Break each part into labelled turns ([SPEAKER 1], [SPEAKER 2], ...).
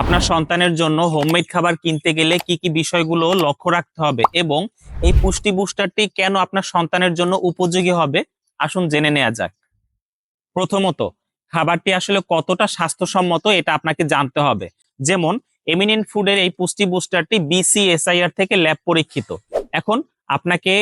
[SPEAKER 1] আপনার সন্তানের জন্য হোমমেড খাবার কিনতে গেলে কি কি বিষয়গুলো লক্ষ্য রাখতে হবে এবং এই পুষ্টি বুস্টারটি কেন আপনার সন্তানের জন্য উপযোগী হবে, আসুন জেনে নেওয়া যাক। প্রথমত, খাবারটি আসলে কতটা স্বাস্থ্যসম্মত এটা আপনাকে জানতে হবে। যেমন এমিনেন্ট ফুডের এই পুষ্টি বুস্টারটি বিসিএসআইআর থেকে ল্যাব পরীক্ষিত। এখন আপনাকে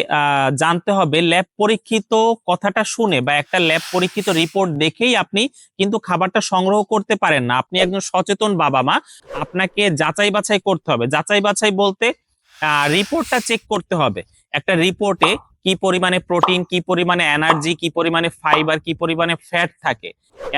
[SPEAKER 1] জানতে হবে ল্যাব পরীক্ষিত কথাটা শুনে বা একটা ল্যাব পরীক্ষিত রিপোর্ট দেখেই আপনি কিন্তু খাবারটা সংগ্রহ করতে পারেন না। আপনি একজন সচেতন বাবা মা, আপনাকে যাচাই বাছাই করতে হবে। যাচাই বাছাই বলতে রিপোর্টটা চেক করতে হবে। একটা রিপোর্টে কি পরিমাণে প্রোটিন, কি পরিমাণে এনার্জি, কি পরিমাণে ফাইবার, কি পরিমাণে ফ্যাট থাকে।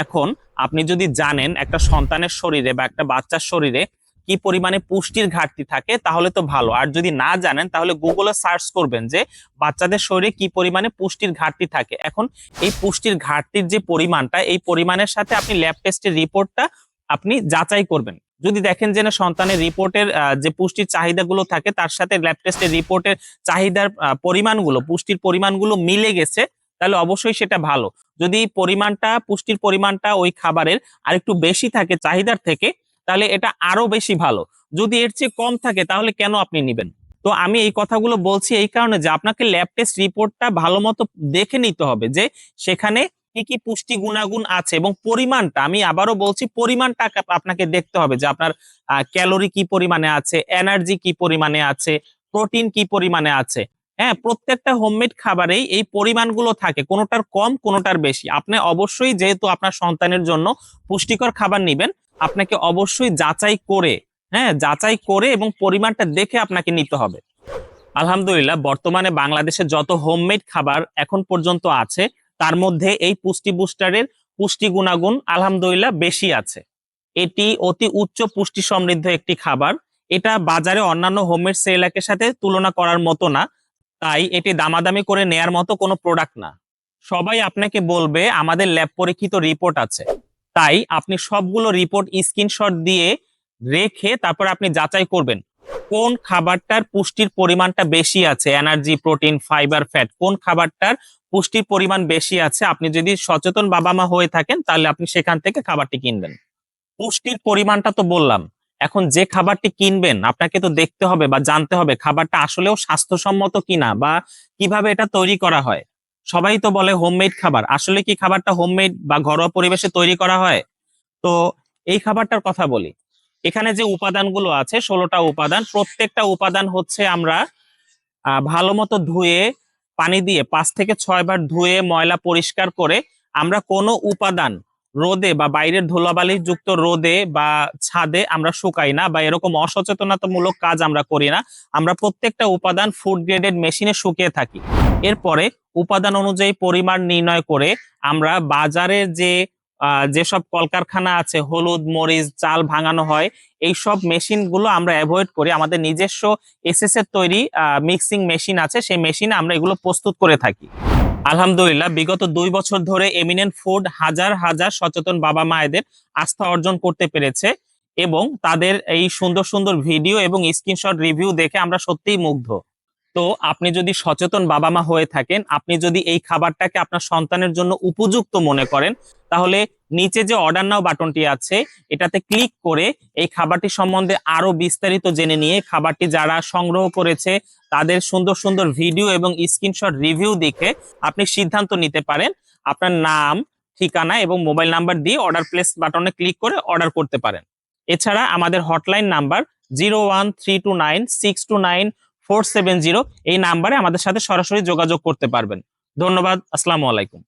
[SPEAKER 1] এখন আপনি যদি জানেন একটা সন্তানের শরীরে বা একটা বাচ্চার শরীরে কি পরিমাণে পুষ্টির ঘাটতি থাকে তাহলে তো ভালো। আর যদি না জানেন তাহলে গুগলে সার্চ করবেন যে বাচ্চাদের শরীরে কি পরিমাণে পুষ্টির ঘাটতি থাকে। এখন এই পুষ্টির ঘাটতির যে পরিমাণটা, এই পরিমাণের সাথে আপনি ল্যাব টেস্টের রিপোর্টটা আপনি যাচাই করবেন। যদি দেখেন যে না সন্তানের রিপোর্টের যে পুষ্টির চাহিদাগুলো থাকে তার সাথে ল্যাব টেস্টের রিপোর্টের চাহিদার পরিমাণগুলো, পুষ্টির পরিমাণগুলো মিলে গেছে, তাহলে অবশ্যই সেটা ভালো। যদি পরিমাণটা, পুষ্টির পরিমাণটা ওই খাবারের আরেকটু বেশি থাকে চাহিদার থেকে, তাহলে এটা আরো বেশি ভালো। যদি এর চেয়ে কম থাকে তাহলে কেন আপনি নিবেন? তো আমি এই কথাগুলো বলছি এই কারণে যে আপনাকে ল্যাব টেস্ট রিপোর্টটা ভালো মতো দেখে নিতে হবে যে সেখানে কি কি পুষ্টি গুণাগুণ আছে এবং পরিমাণটা, আমি আবারও বলছি পরিমাণটা আপনাকে দেখতে হবে যে আপনার ক্যালোরি কি পরিমাণে আছে, এনার্জি কি পরিমাণে আছে, প্রোটিন কি পরিমাণে আছে। হ্যাঁ, প্রত্যেকটা হোমমেড খাবারেই এই পরিমাণগুলো থাকে, কোনোটার কম কোনোটার বেশি। আপনি অবশ্যই, যেহেতু আপনার সন্তানের জন্য পুষ্টিকর খাবার নিবেন, আপনাকে অবশ্যই যাচাই করে, হ্যাঁ যাচাই করে এবং পরিমাণটা দেখে আপনাকে নিতে হবে। আলহামদুলিল্লাহ, বর্তমানে বাংলাদেশে যত হোমমেড খাবার এখন পর্যন্ত আছে তার মধ্যে এই পুষ্টি বুস্টারের পুষ্টি গুণাগুণ আলহামদুলিল্লাহ বেশি আছে। এটি অতি উচ্চ পুষ্টি সমৃদ্ধ একটি খাবার। এটা বাজারে অন্যান্য হোমমেড সেরেলাকের সাথে তুলনা করার মতো না। তাই এটি দামাদামি করে নেয়ার মতো কোনো প্রোডাক্ট না। সবাই আপনাকে বলবে আমাদের ল্যাব পরীক্ষিত রিপোর্ট আছে। তাই আপনি সবগুলো রিপোর্ট স্ক্রিনশট দিয়ে রেখে তারপর আপনি যাচাই করবেন কোন খাবারটার পুষ্টির পরিমাণটা বেশি আছে, এনার্জি, প্রোটিন, ফাইবার, ফ্যাট, কোন খাবারটার পুষ্টির পরিমাণ বেশি আছে। আপনি যদি সচেতন বাবা মা হয়ে থাকেন তাহলে আপনি সেখান থেকে খাবারটি কিনবেন। পুষ্টির পরিমাণটা তো বললাম, এখন যে খাবারটি কিনবেন আপনাকে তো দেখতে হবে বা জানতে হবে খাবারটা আসলেও স্বাস্থ্যসম্মত কিনা বা কিভাবে এটা তৈরি করা হয়। সবাই তো বলে হোমমেড খাবার, আসলে কি খাবারটা হোমমেড বা ঘরোয়া পরিবেশে তৈরি করা হয়? তো এই খাবারটার কথা বলি। এখানে যে উপাদানগুলো আছে 16টা উপাদান, প্রত্যেকটা উপাদান হচ্ছে আমরা ভালো মতো ধুয়ে, পানি দিয়ে 5 থেকে 6 বার ধুয়ে ময়লা পরিষ্কার করে আমরা কোনো উপাদান রোদে বা বাইরের ধুলাবালি যুক্ত রোদে বা ছাদে আমরা শুকাই না বা এরকম অসচেতনতামূলক কাজ আমরা করি না। আমরা প্রত্যেকটা উপাদান ফুড গ্রেডেড মেশিনে শুকিয়ে থাকি। এরপরে উপাদান অনুযায়ী পরিমাণ নির্ণয় করে আমরা বাজারের যেসব কলকারখানা আছে হলুদ, মরিচ, চাল ভাঙানো হয়, এই সব মেশিন গুলো আমরা অ্যাভয়েড করি। আমাদের নিজস্ব এসএস এর তৈরি মিক্সিং মেশিন আছে, সেই মেশিনে আমরা এগুলো প্রস্তুত করে থাকি। আলহামদুলিল্লাহ, বিগত 2 বছর ধরে এমিনেন্ট ফুড হাজার হাজার সচেতন বাবা মায়েদের আস্থা অর্জন করতে পেরেছে এবং তাদের এই সুন্দর সুন্দর ভিডিও এবং স্ক্রিনশট রিভিউ দেখে আমরা সত্যিই মুগ্ধ। তো আপনি যদি সচেতন বাবা মা হয়ে থাকেন, আপনি যদি এই খাবারটাকে আপনার সন্তানের জন্য উপযুক্ত মনে করেন, তাহলে নিচে যে অর্ডার নাও বাটনটি আছে এটাতে ক্লিক করে এই খাবারটি সম্বন্ধে আরো বিস্তারিত জেনে নিয়ে খাবারটি যারা সংগ্রহ করেছে তাদের সুন্দর সুন্দর ভিডিও এবং স্ক্রিনশট রিভিউ দেখে আপনি সিদ্ধান্ত নিতে পারেন। আপনার নাম, ঠিকানা এবং মোবাইল নাম্বার দিয়ে অর্ডার প্লেস বাটনে ক্লিক করে অর্ডার করতে পারেন। এছাড়া আমাদের হটলাইন নাম্বার 01329629470, এই নাম্বারে আমাদের সাথে সরাসরি যোগাযোগ করতে পারবেন। ধন্যবাদ। আসসালামু আলাইকুম।